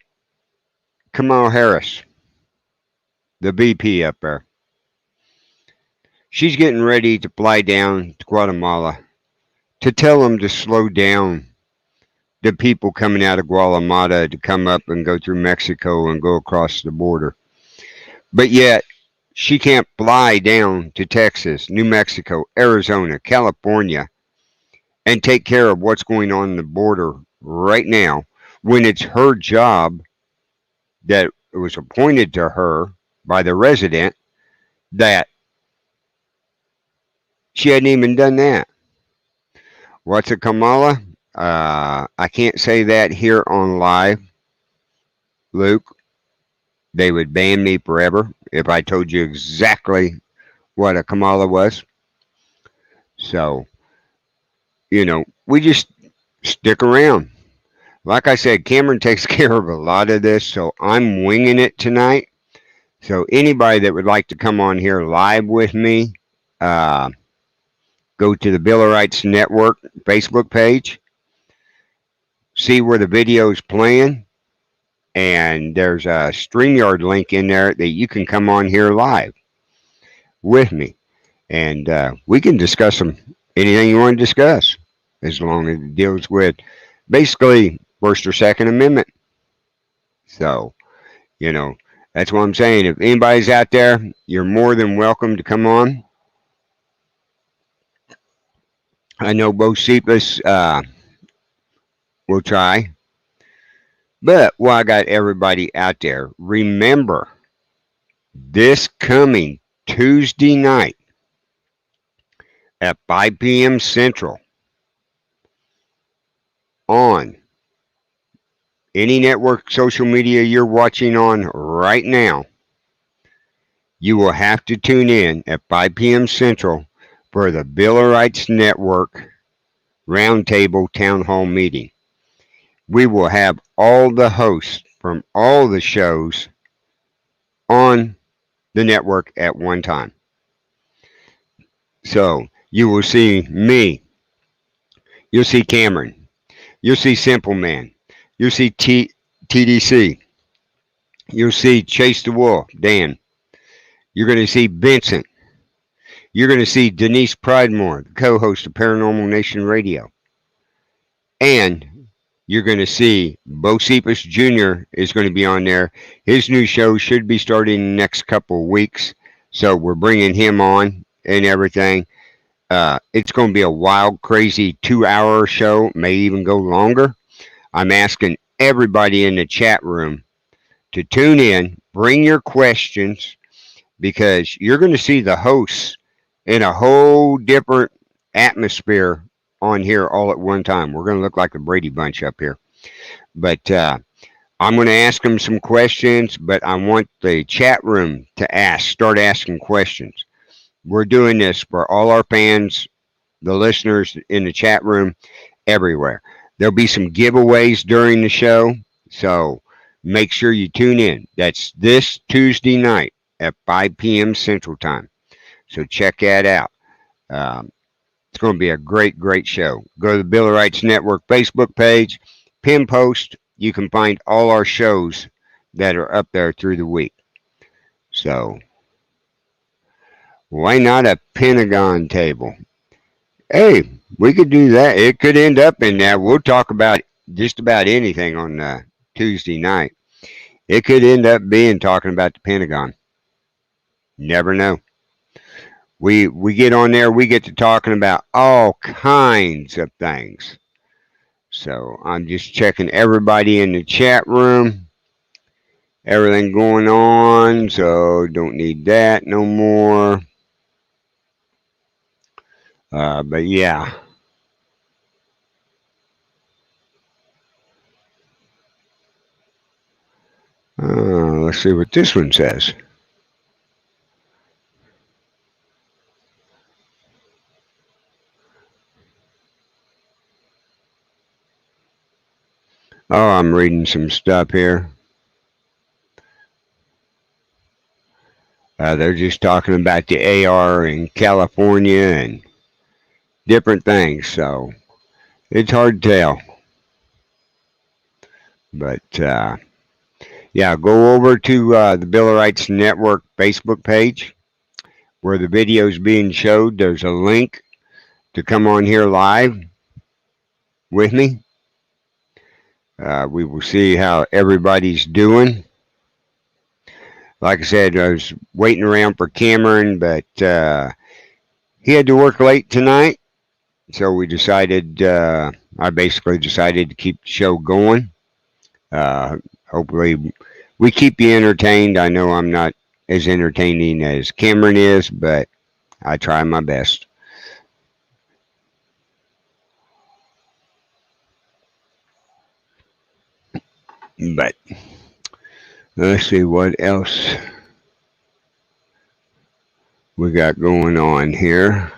Kamala Harris, the VP up there. She's getting ready to fly down to Guatemala to tell them to slow down the people coming out of Guatemala to come up and go through Mexico and go across the border. But yet, she can't fly down to Texas, New Mexico, Arizona, California, and take care of what's going on in the border right now when it's her job that was appointed to her by the resident that she hadn't even done that. What's a Kamala? I can't say that here on live, Luke. They would ban me forever if I told you exactly what a Kamala was. So, we just stick around. Like I said, Cameron takes care of a lot of this, so I'm winging it tonight. So anybody that would like to come on here live with me, go to the Bill of Rights Network Facebook page, see where the video is playing, and there's a StreamYard link in there that you can come on here live with me. And we can discuss anything you want to discuss, as long as it deals with basically First or Second Amendment. So, that's what I'm saying. If anybody's out there, you're more than welcome to come on. I know Bocephus will try. But while I got everybody out there, remember, this coming Tuesday night at 5 p.m. Central on any network social media you're watching on right now, you will have to tune in at 5 p.m. Central for the Bill of Rights Network Roundtable Town Hall meeting. We will have all the hosts from all the shows on the network at one time. So you will see me, you'll see Cameron, you'll see Simple Man, you'll see TDC, you'll see Chase the Wolf, Dan, you're going to see Vincent, you're going to see Denise Pridemore, the co-host of Paranormal Nation Radio, and you're going to see Bocephus Jr. is going to be on there. His new show should be starting in the next couple of weeks, so we're bringing him on and everything. It's going to be a wild, crazy 2-hour show, may even go longer. I'm asking everybody in the chat room to tune in, bring your questions, because you're going to see the hosts in a whole different atmosphere on here all at one time. We're going to look like the Brady Bunch up here. But I'm going to ask them some questions, but I want the chat room to start asking questions. We're doing this for all our fans, the listeners in the chat room, everywhere. There'll be some giveaways during the show, so make sure you tune in. That's this Tuesday night at 5 p.m. Central Time. So check that out. Um, it's going to be a great, great show. Go to the Bill of Rights Network Facebook page, pin post. You can find all our shows that are up there through the week. So why not a Pentagon table? Hey, we could do that. It could end up in that. We'll talk about just about anything on Tuesday night. It could end up being talking about the Pentagon. Never know. We get on there, we get to talking about all kinds of things. So I'm just checking everybody in the chat room. Everything going on, so don't need that no more. But yeah. Let's see what this one says. Oh, I'm reading some stuff here. They're just talking about the AR in California and different things, so it's hard to tell. But yeah, go over to the Bill of Rights Network Facebook page where the video is being showed. There's a link to come on here live with me. We will see how everybody's doing. Like I said, I was waiting around for Cameron, but he had to work late tonight. So we decided, I basically decided to keep the show going. Hopefully, we keep you entertained. I know I'm not as entertaining as Cameron is, but I try my best. But let's see what else we got going on here.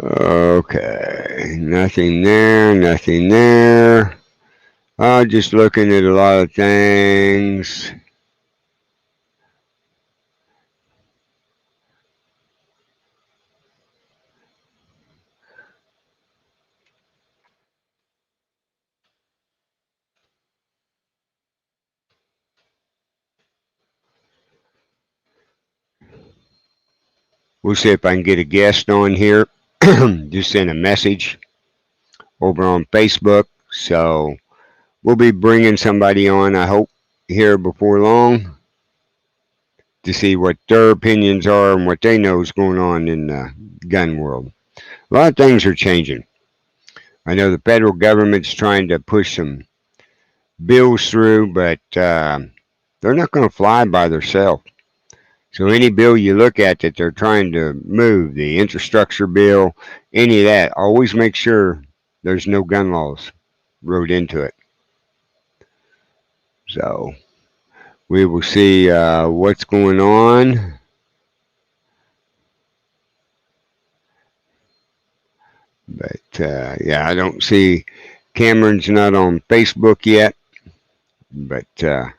Okay, nothing there, nothing there. Just looking at a lot of things. We'll see if I can get a guest on here. Just send a message over on Facebook. So we'll be bringing somebody on, I hope, here before long to see what their opinions are and what they know is going on in the gun world. A lot of things are changing. I know the federal government's trying to push some bills through, but they're not going to fly by themselves. So any bill you look at that they're trying to move, the infrastructure bill, any of that, always make sure there's no gun laws wrote into it. So we will see what's going on. But yeah, I don't see Cameron's not on Facebook yet. But yeah,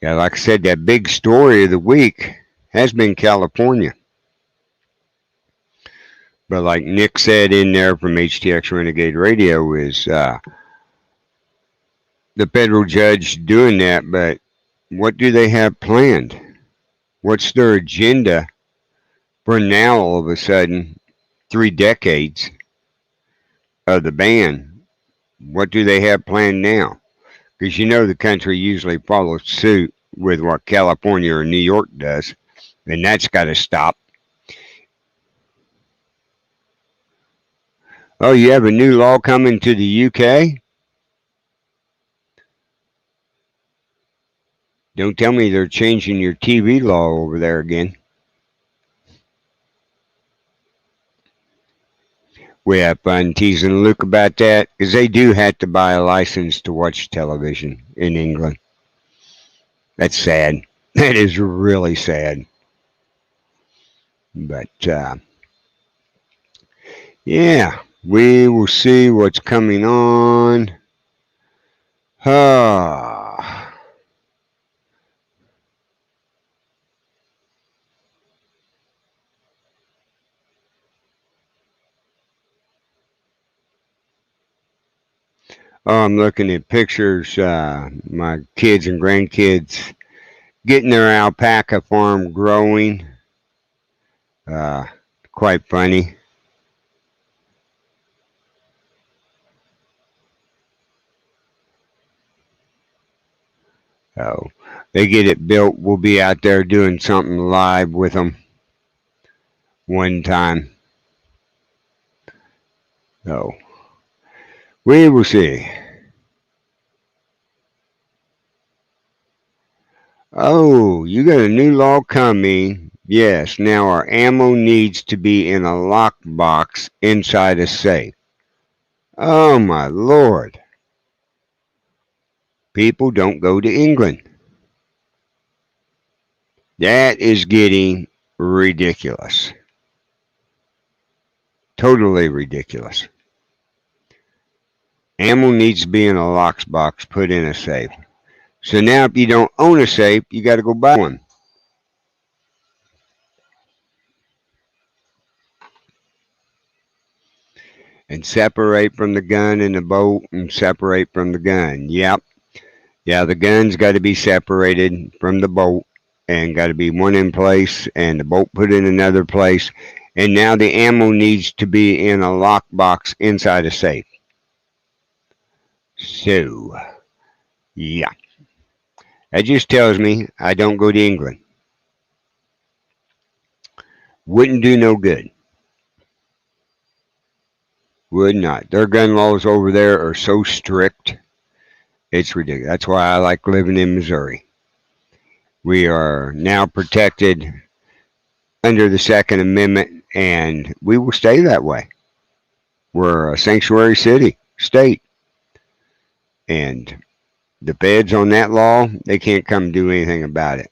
like I said, that big story of the week has been California. But like Nick said in there from HTX Renegade Radio, is the federal judge doing that, but what do they have planned? What's their agenda for now all of a sudden, 3 decades of the ban? What do they have planned now? Because you know the country usually follows suit with what California or New York does, and that's got to stop. Oh, you have a new law coming to the UK? Don't tell me they're changing your TV law over there again. We have fun teasing Luke about that because they do have to buy a license to watch television in England. That's sad. That is really sad. But yeah, we will see what's coming on. Ah. Oh, I'm looking at pictures. My kids and grandkids getting their alpaca farm growing. Uh, Quite funny. So they get it built. We'll be out there doing something live with them one time. So we will see. Oh, you got a new law coming. Yes, now our ammo needs to be in a lockbox inside a safe. Oh my lord. People don't go to England. That is getting ridiculous. Totally ridiculous. Ammo needs to be in a lockbox put in a safe. So now if you don't own a safe, you got to go buy one. And separate from the gun and the bolt and separate from the gun. Yep. Yeah, the gun's got to be separated from the bolt and got to be one in place and the bolt put in another place. And now the ammo needs to be in a lockbox inside a safe. So, yeah. That just tells me I don't go to England. Wouldn't do no good. Would not. Their gun laws over there are so strict. It's ridiculous. That's why I like living in Missouri. We are now protected under the Second Amendment, and we will stay that way. We're a sanctuary state, and the feds on that law, they can't come do anything about it.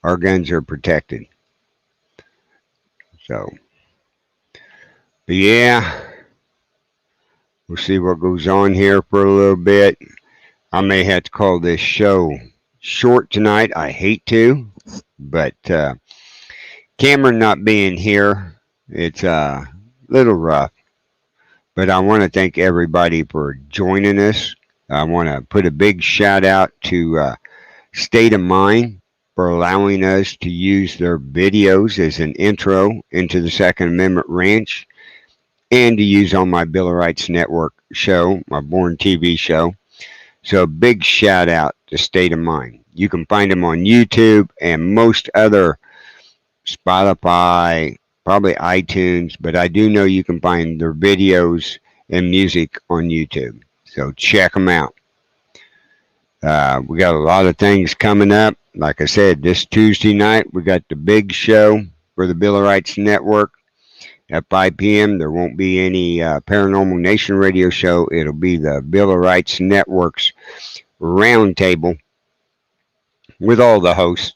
Our guns are protected. So, but yeah, we'll see what goes on here for a little bit. I may have to call this show short tonight. I hate to, but Cameron not being here, it's a little rough. But I want to thank everybody for joining us. I want to put a big shout out to State of Mind for allowing us to use their videos as an intro into the Second Amendment Ranch and to use on my Bill of Rights Network show, my Born TV show. So a big shout out to State of Mind. You can find them on YouTube and most other Spotify, probably iTunes, but I do know you can find their videos and music on YouTube. So check them out. We got a lot of things coming up. Like I said, this Tuesday night, we got the big show for the Bill of Rights Network at 5 p.m. There won't be any Paranormal Nation radio show. It'll be the Bill of Rights Network's roundtable with all the hosts,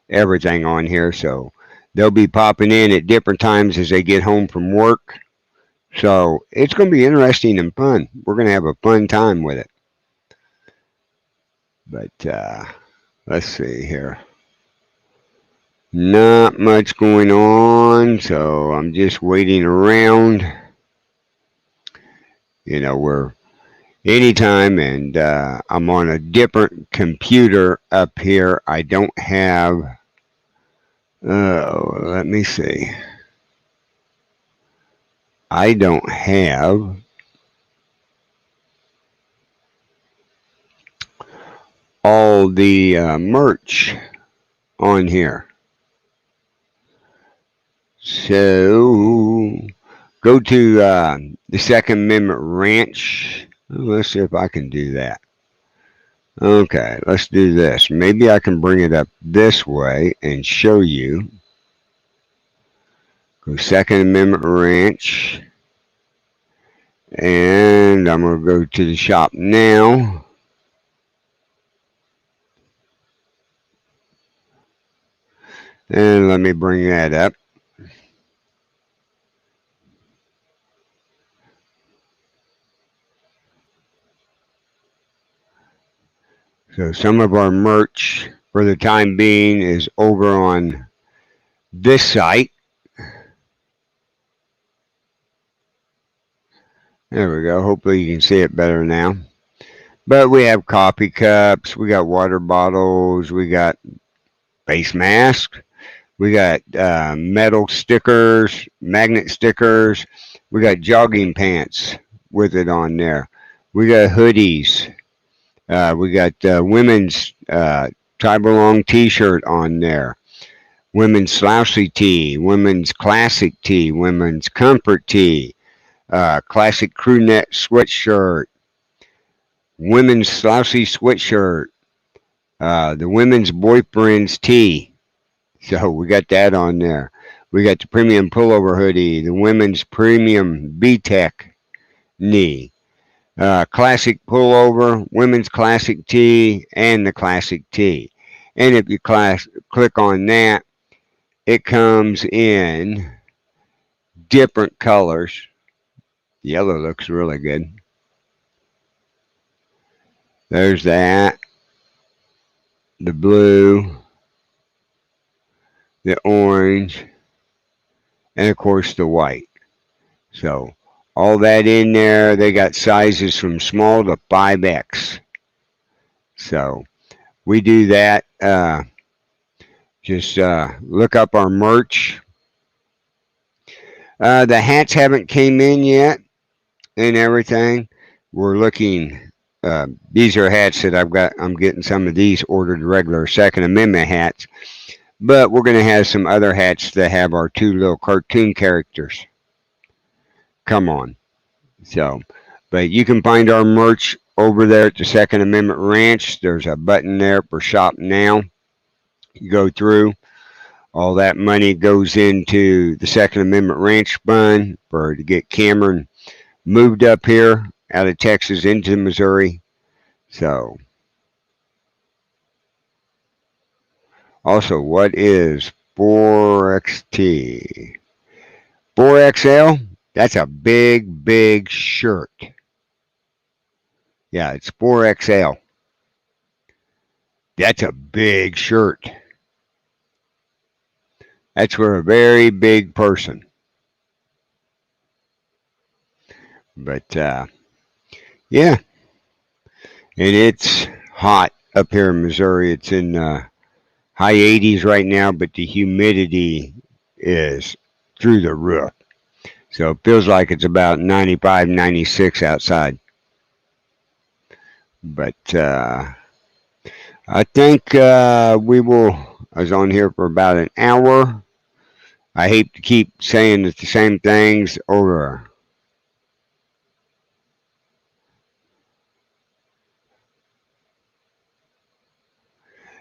everything on here. So they'll be popping in at different times as they get home from work. So it's going to be interesting and fun. We're going to have a fun time with it. But let's see here. Not much going on, so I'm just waiting around. We're anytime, and I'm on a different computer up here. I don't have. Oh, let me see. I don't have all the merch on here. So go to the Second Amendment Ranch. Let's see if I can do that. Okay, let's do this. Maybe I can bring it up this way and show you. Go Second Amendment Ranch. And I'm going to go to the shop now. And let me bring that up. So some of our merch for the time being is over on this site. There we go. Hopefully you can see it better now. But we have coffee cups, we got water bottles, we got face masks, we got metal stickers, magnet stickers, we got jogging pants with it on there. We got hoodies. We got women's tribal long t-shirt on there. Women's slouchy tee, women's classic tee, women's comfort tee, classic crew neck sweatshirt, women's slouchy sweatshirt, the women's boyfriend's tee. So we got that on there. We got the premium pullover hoodie, the women's premium B-Tech knee, classic pullover, women's classic tee, and the classic tee. And if you click on that, it comes in different colors. Yellow looks really good. There's that. The blue, the orange, and of course the white. So all that in there. They got sizes from small to 5X. So we do that. Just look up our merch. The hats haven't came in yet and everything. We're looking. These are hats that I've got. I'm getting some of these ordered regular Second Amendment hats. But we're going to have some other hats that have our two little cartoon characters. Come on. So, but you can find our merch over there at the Second Amendment Ranch. There's a button there for Shop Now. You go through. All that money goes into the Second Amendment Ranch Fund to get Cameron moved up here out of Texas into Missouri. So, also, what is 4XT? 4XL? That's a big, big shirt. Yeah, it's 4XL. That's a big shirt. That's for a very big person. But, yeah. And it's hot up here in Missouri. It's in high 80s right now, but the humidity is through the roof. So it feels like it's about 95, 96 outside. But I think we will. I was on here for about an hour. I hate to keep saying the same things over.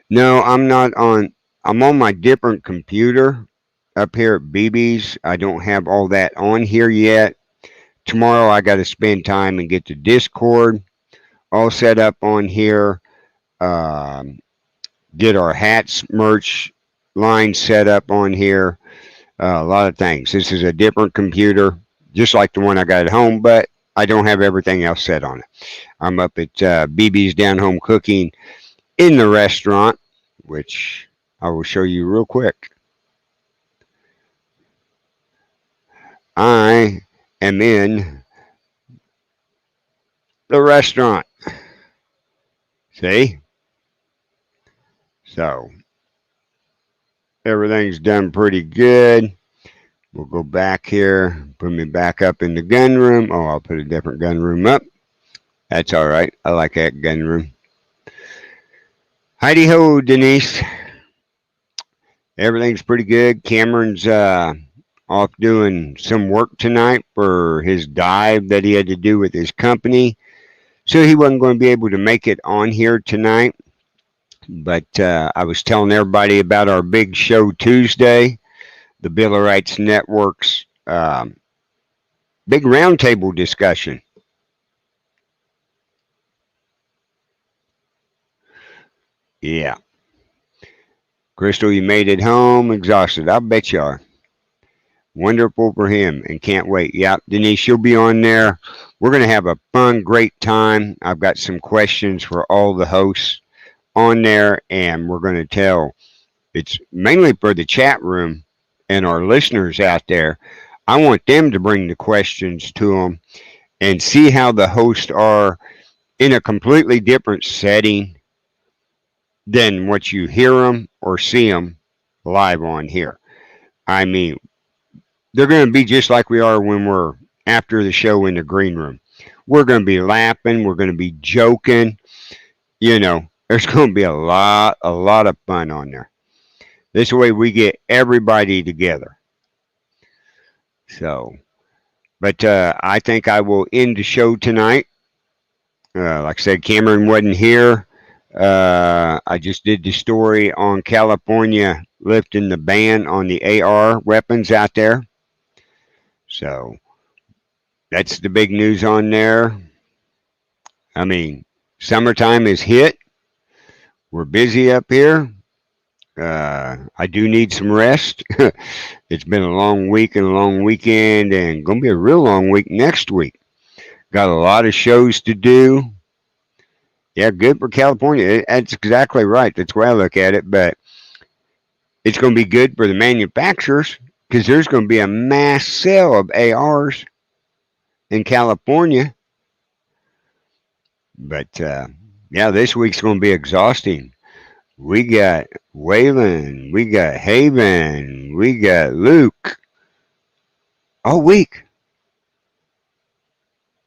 No, I'm not on. I'm on my different computer up here at BB's. I don't have all that on here yet. Tomorrow I got to spend time and get the Discord all set up on here. Get our hats merch line set up on here. A lot of things. This is a different computer, just like the one I got at home, but I don't have everything else set on it. I'm up at BB's Down Home Cooking in the restaurant, which I will show you real quick. I am in the restaurant. See? So, everything's done pretty good. We'll go back here, put me back up in the gun room. Oh, I'll put a different gun room up. That's all right. I like that gun room. Heidi ho, Denise. Everything's pretty good. Cameron's off doing some work tonight for his dive that he had to do with his company. So he wasn't going to be able to make it on here tonight. But I was telling everybody about our big show Tuesday, the Bill of Rights Network's big roundtable discussion. Yeah. Crystal, you made it home exhausted. I bet you are. Wonderful for him and can't wait. Yeah, Denise, you'll be on there. We're going to have a fun, great time. I've got some questions for all the hosts on there, and we're going to tell. It's mainly for the chat room and our listeners out there. I want them to bring the questions to them and see how the hosts are in a completely different setting than what you hear them or see them live on here. I mean, they're going to be just like we are when we're after the show in the green room. We're going to be laughing. We're going to be joking. There's going to be a lot of fun on there. This way we get everybody together. So, but I think I will end the show tonight. Like I said, Cameron wasn't here. I just did the story on California lifting the ban on the AR weapons out there. So that's the big news on there. I mean, summertime is hit. We're busy up here. I do need some rest. It's been a long week and a long weekend, and going to be a real long week next week. Got a lot of shows to do. Yeah, good for California. That's exactly right. That's the way I look at it. But it's going to be good for the manufacturers because there's going to be a mass sale of ARs in California. But yeah, this week's going to be exhausting. We got Waylon, we got Haven, we got Luke all week.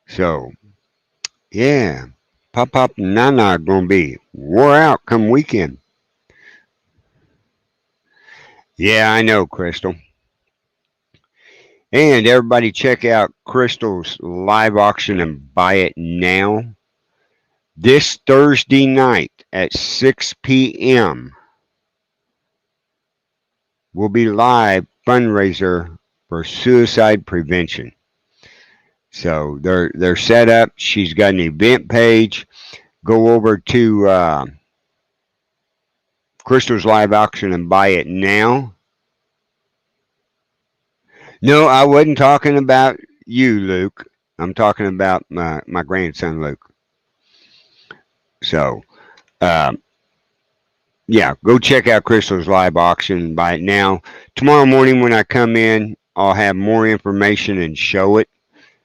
So, yeah, Pop and Nana are going to be wore out come weekend. Yeah, I know, Crystal. And everybody check out Crystal's live auction and buy it now. This Thursday night at 6 p.m. will be live fundraiser for suicide prevention. So they're set up. She's got an event page. Go over to Crystal's live auction and buy it now. No, I wasn't talking about you, Luke. I'm talking about my grandson, Luke. So, yeah, go check out Crystal's live auction and buy it now. Tomorrow morning when I come in, I'll have more information and show it.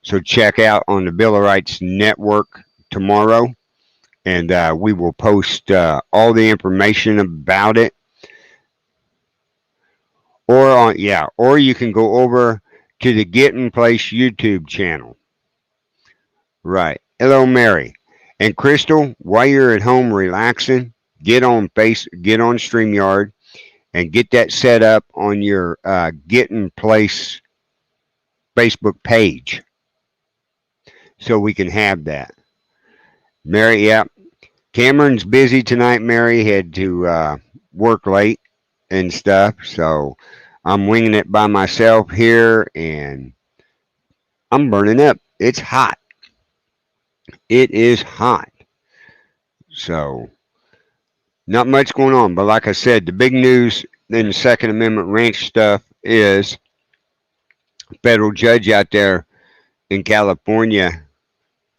So check out on the Bill of Rights Network tomorrow, and we will post all the information about it. Or you can go over to the Getting Place YouTube channel. Right. Hello, Mary. And Crystal, while you're at home relaxing, get on StreamYard and get that set up on your Getting Place Facebook page so we can have that. Mary, yeah. Cameron's busy tonight, Mary. Had to work late and stuff, so I'm winging it by myself here, and I'm burning up. It's hot. It is hot. So, not much going on. But like I said, the big news in the Second Amendment ranch stuff is a federal judge out there in California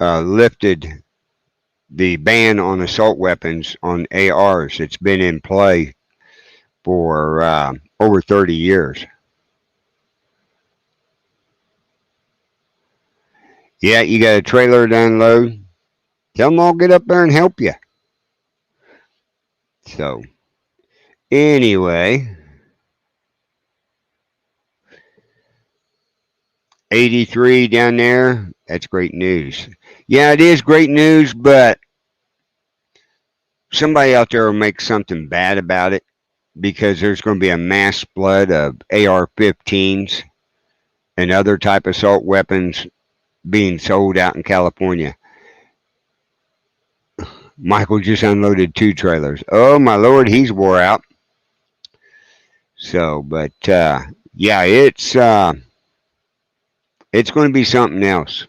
lifted the ban on assault weapons on ARs. It's been in play for over 30 years. Yeah, you got a trailer to unload. Tell them I'll get up there and help you. So, anyway, 83 down there. That's great news. Yeah, it is great news, but somebody out there will make something bad about it because there's going to be a mass flood of AR-15s and other type assault weapons being sold out in California. Michael just unloaded 2 trailers. Oh my Lord, he's wore out. So, but yeah, it's going to be something else.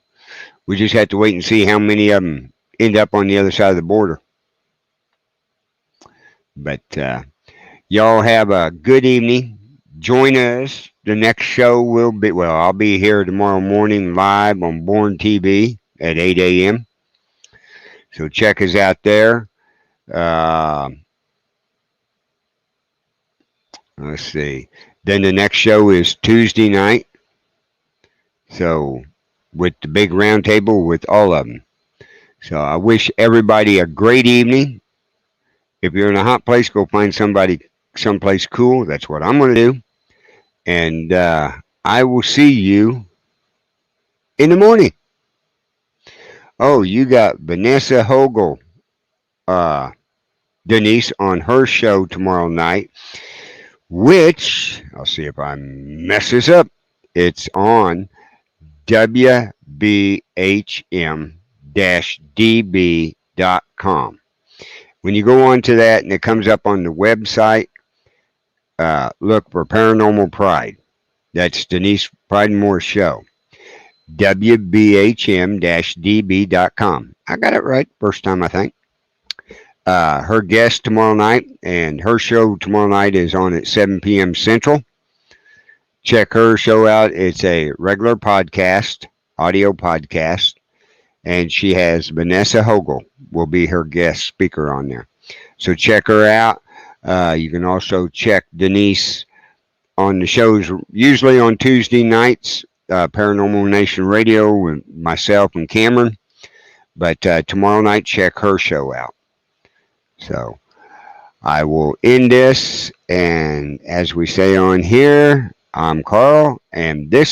We just have to wait and see how many of them end up on the other side of the border. But y'all have a good evening. Join us. The next show will be, well, I'll be here tomorrow morning live on Born TV at 8 a.m. So check us out there. Uh, let's see. Then the next show is Tuesday night. So with the big round table with all of them. So I wish everybody a great evening. If you're in a hot place, go find somebody someplace cool. That's what I'm going to do. And I will see you in the morning. Oh, you got Vanessa Hogel, uh, Denise, on her show tomorrow night, which I'll see if I mess this up. It's on wbhm-db.com. When you go on to that and it comes up on the website, look for Paranormal Pride. That's Denise Pride and More Show. wbhm-db.com. I got it right first time, I think. Her guest tomorrow night, and her show tomorrow night is on at 7 p.m. Central. Check her show out. It's a regular podcast, audio podcast, and she has Vanessa Hogel will be her guest speaker on there. So check her out. You can also check Denise on the shows, usually on Tuesday nights, Paranormal Nation Radio with myself and Cameron. But tomorrow night, check her show out. So I will end this, and as we say on here, I'm Carl, and this is